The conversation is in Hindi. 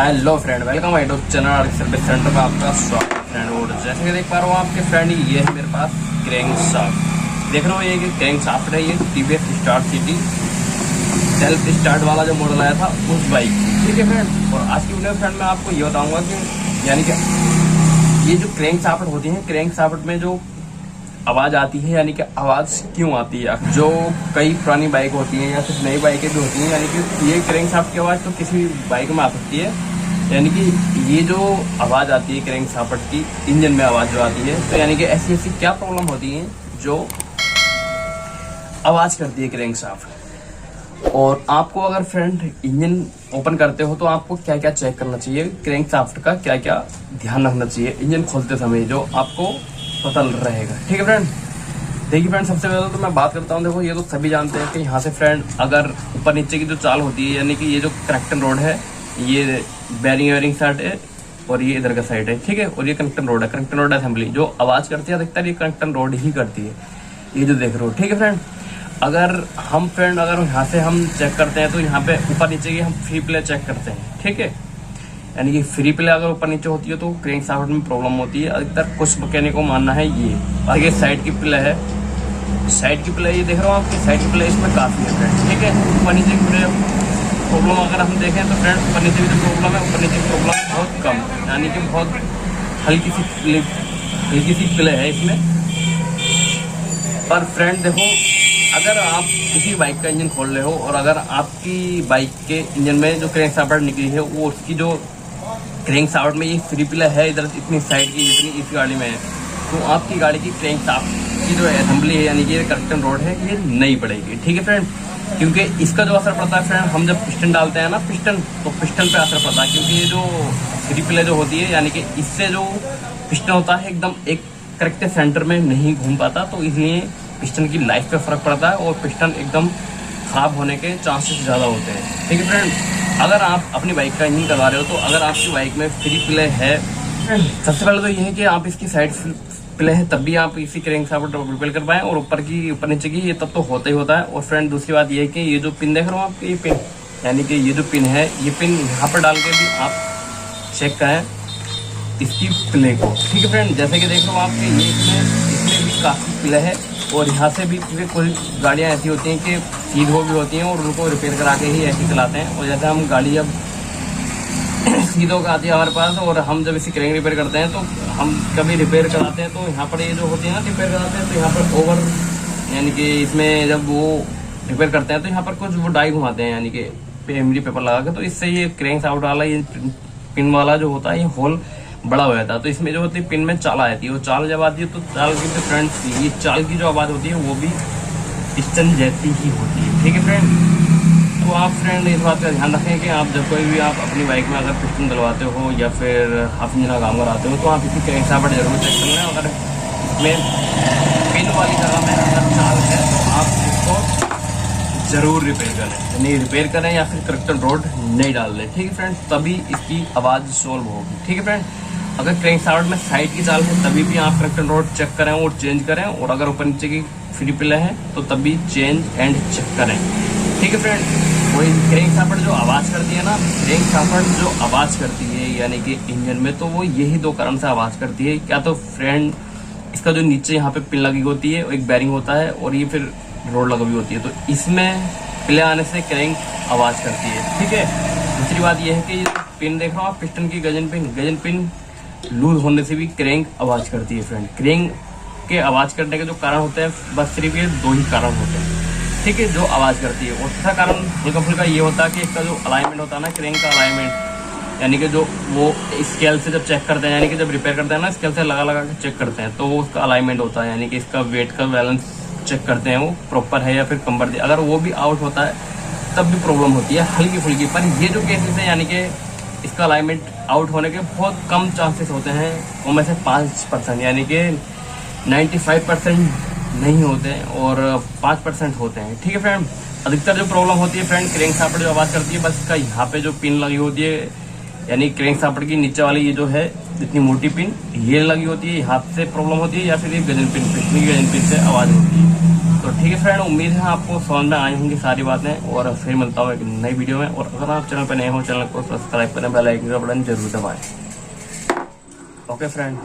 Hello friend, welcome my YouTube channel service centre में आपका स्वागत है फ्रेंड। और जैसे कि देख पा रहे हो आपके फ्रेंड, ये है मेरे पास क्रैंक शाफ्ट। देख रहे हो ये क्रैंक शाफ्ट है, ये TVS star city self start वाला जो मॉडल आया था उस बाइक, ठीक है फ्रेंड। और आज की वीडियो फ्रेंड मैं आपको ये बताऊंगा कि यानी कि ये जो क्रैंक शाफ्ट होती है, क्रैंक शाफ्ट में जो आवाज आती है, यानी कि आवाज क्यों आती है। जो कई पुरानी बाइक होती हैं या फिर नई बाइकें भी होती हैं, यानी कि ये क्रैंक शाफ्ट की आवाज तो किसी भी बाइक में आ सकती है। यानी कि ये जो आवाज आती है क्रैंक शाफ्ट की, इंजन में आवाज जो आती है, तो यानी कि ऐसी ऐसी क्या प्रॉब्लम होती है जो आवाज करती है क्रैंक शाफ्ट। और आपको अगर फ्रेंड इंजन ओपन करते हो तो आपको क्या क्या चेक करना चाहिए, क्रैंक शाफ्ट का क्या क्या ध्यान रखना चाहिए इंजन खोलते समय, जो आपको पता रहेगा, ठीक है फ्रेंड। देखिए फ्रेंड, सबसे पहले तो मैं बात करता हूँ। देखो, ये तो सभी जानते हैं कि यहाँ से फ्रेंड अगर ऊपर नीचे की जो चाल होती है, यानी कि ये जो कनेक्शन रोड है, ये बैरिंग वेरिंग साइड है और ये इधर का साइड है, ठीक है। और ये कनेक्शन रोड है, कनेक्शन रोड असेंबली जो आवाज करती है अधिकतर ये कनेक्शन रोड ही करती है, ये जो देख रहे हो, ठीक है फ्रेंड। अगर हम फ्रेंड अगर यहाँ से हम चेक करते हैं तो यहाँ पे ऊपर नीचे की हम फ्री प्ले चेक करते हैं, ठीक है। यानी कि फ्री प्ले अगर ऊपर नीचे होती है तो क्रैंक शाफ्ट में प्रॉब्लम होती है अधिकतर। कुछ मैकेनिक को मानना है ये आगे साइड की प्ले है, साइड की प्ले ये देख रहे हो आपकी साइड की प्ले इसमें काफी है फ्रेंड, ठीक है। ऊपर नीचे की प्रॉब्लम अगर हम देखें तो फ्रेंड ऊपर नीचे की जो प्रॉब्लम है, ऊपर नीचे की प्रॉब्लम बहुत कम, यानी कि बहुत हल्की सी प्ले है इसमें। पर फ्रेंड देखो, अगर आप किसी बाइक का इंजन खोल रहे हो और अगर आपकी बाइक के इंजन में जो क्रैंक शाफ्ट निकली है वो उसकी जो क्रैंक शाफ्ट में ये फ्री प्ले है इधर इतनी साइड की जितनी इस गाड़ी में है, तो आपकी गाड़ी की क्रैंक शाफ्ट की जो असेंबली है, यानी कि ये कनेक्शन रोड है, ये नहीं पड़ेगी, ठीक है फ्रेंड। क्योंकि इसका जो असर पड़ता है फ्रेंड, हम जब पिस्टन डालते हैं ना पिस्टन, तो पिस्टन पे असर पड़ता है। क्योंकि ये जो फ्री प्ले जो होती है, यानी कि इससे जो पिस्टन होता है एकदम एक करेक्ट सेंटर में नहीं घूम पाता, तो इसलिए पिस्टन की लाइफ पे फर्क पड़ता है और पिस्टन एकदम खराब होने के चांसेस ज़्यादा होते हैं, ठीक है फ्रेंड। अगर आप अपनी बाइक का इंजन करवा रहे हो तो अगर आपकी बाइक में फ्री प्ले है, सबसे पहले तो ये है कि आप इसकी साइड प्ले है तब भी आप इसी क्रैंक शाफ्ट रिपेयर कर पाएं। और ऊपर नीचे की ये तब तो होता ही होता है। और फ्रेंड दूसरी बात ये है कि ये जो पिन देख रहे हो आप, ये पिन यानी कि ये जो पिन है, ये पिन यहाँ पर डाल के भी आप चेक करें इसकी प्ले को, ठीक है फ्रेंड। जैसे कि देख रहे हो आप, ये इसमें भी काफ़ी प्ले है और यहाँ से भी, क्योंकि कोई गाड़ियाँ ऐसी होती हैं कि सीधो भी होती हैं और उनको रिपेयर करा के ही ऐसे चलाते हैं। और जैसे हम गाड़ी जब सीधो का आती है हमारे पास और हम जब इसी क्रैंक रिपेयर करते हैं तो हम कभी रिपेयर कराते हैं तो यहाँ पर ये जो होती है ना रिपेयर कराते हैं, तो यहाँ पर ओवर, यानी कि इसमें जब वो रिपेयर करते हैं तो यहाँ पर कुछ वो डाई घुमाते हैं, यानी कि एमडी पेपर लगा के, तो इससे ये क्रैंक शाफ्ट वाला ये पिन वाला जो होता है ये होल बड़ा हो जाता है। तो इसमें जो होती है पिन में चाल आती है, वो चाल जब आती है तो चाल की जो फ्रेंड्स ये चाल की जो आवाज़ होती है वो भी पिस्टन जैसी ही होती है, ठीक है फ्रेंड। तो आप फ्रेंड इस बात का ध्यान रखें कि आप जब कोई भी आप अपनी बाइक में अगर पिस्टन डलवाते हो या फिर आप इंजन का काम कराते हो तो आप इसी क्रैंक शाफ्ट जरूर चेक कर लें। अगर इसमें पिन वाली जगह में अगर चाल है तो आप इसको जरूर रिपेयर करें, नहीं रिपेयर करें या फिर करेक्टर रोड नहीं डाल दें, ठीक है फ्रेंड। तभी इसकी आवाज़ सॉल्व होगी, ठीक है फ्रेंड। अगर क्रैंक शाफ्ट में साइड की चाल है तभी भी आप करेक्टर रोड चेक करें और चेंज करें। और अगर ऊपर नीचे की फ्री प्ले है तो तभी चेंज एंड चेक करें, ठीक है फ्रेंड। वही क्रैंक शाफ्ट जो आवाज़ करती है ना, क्रैंक शाफ्ट जो आवाज़ करती है यानी कि इंजन में, तो वो यही दो कारण से आवाज़ करती है। क्या तो फ्रेंड इसका जो नीचे यहाँ पे पिन लगी होती है, एक बैरिंग होता है और ये फिर रोड लगी हुई होती है, तो इसमें प्ले आने से क्रैंक आवाज़ करती है, ठीक है। दूसरी बात यह है कि पिन देख रहे हो आप, पिस्टन की गजन पिन लूज होने से भी क्रैंक आवाज़ करती है फ्रेंड। क्रैंक के आवाज़ करने के जो कारण होते हैं बस सिर्फ ये दो ही कारण होते हैं, ठीक है, जो आवाज़ करती है। और तीसरा कारण हल्का फुल्का ये होता है कि इसका जो अलाइनमेंट होता है ना, क्रैंक का अलाइनमेंट, यानी कि जो वो स्केल से जब चेक करते हैं, यानी कि जब रिपेयर करते हैं ना स्केल से लगा के चेक करते हैं, तो वो उसका अलाइनमेंट होता है, यानी कि इसका वेट का बैलेंस चेक करते हैं वो प्रॉपर है या फिर कम बढ़, अगर वो भी आउट होता है तब भी प्रॉब्लम होती है हल्की फुल्की। पर ये जो केसेस है, यानी कि इसका अलाइनमेंट आउट होने के बहुत कम चांसेस होते हैं, उनमें से 5%, यानी कि 95% नहीं होते हैं और 5% होते हैं, ठीक है फ्रेंड। अधिकतर जो प्रॉब्लम होती है फ्रेंड क्रैंक शाफ्ट जो आवाज़ करती है, बस इसका यहाँ पे जो पिन लगी होती है, यानी क्रैंक शाफ्ट की नीचे वाली ये जो है इतनी मोटी पिन ये लगी होती है, यहाँ से प्रॉब्लम होती है, या फिर ये गजन पिन, पिछली गजन पिन से आवाज़ होती है। तो ठीक है फ्रेंड, उम्मीद है आपको समझ में आई होंगी सारी बातें, और फिर मिलता हूँ एक नई वीडियो में। और अगर आप चैनल पर नए हो, चैनल को सब्सक्राइब करें, बेल आइकन का बटन जरूर दबाएं। Okay friend.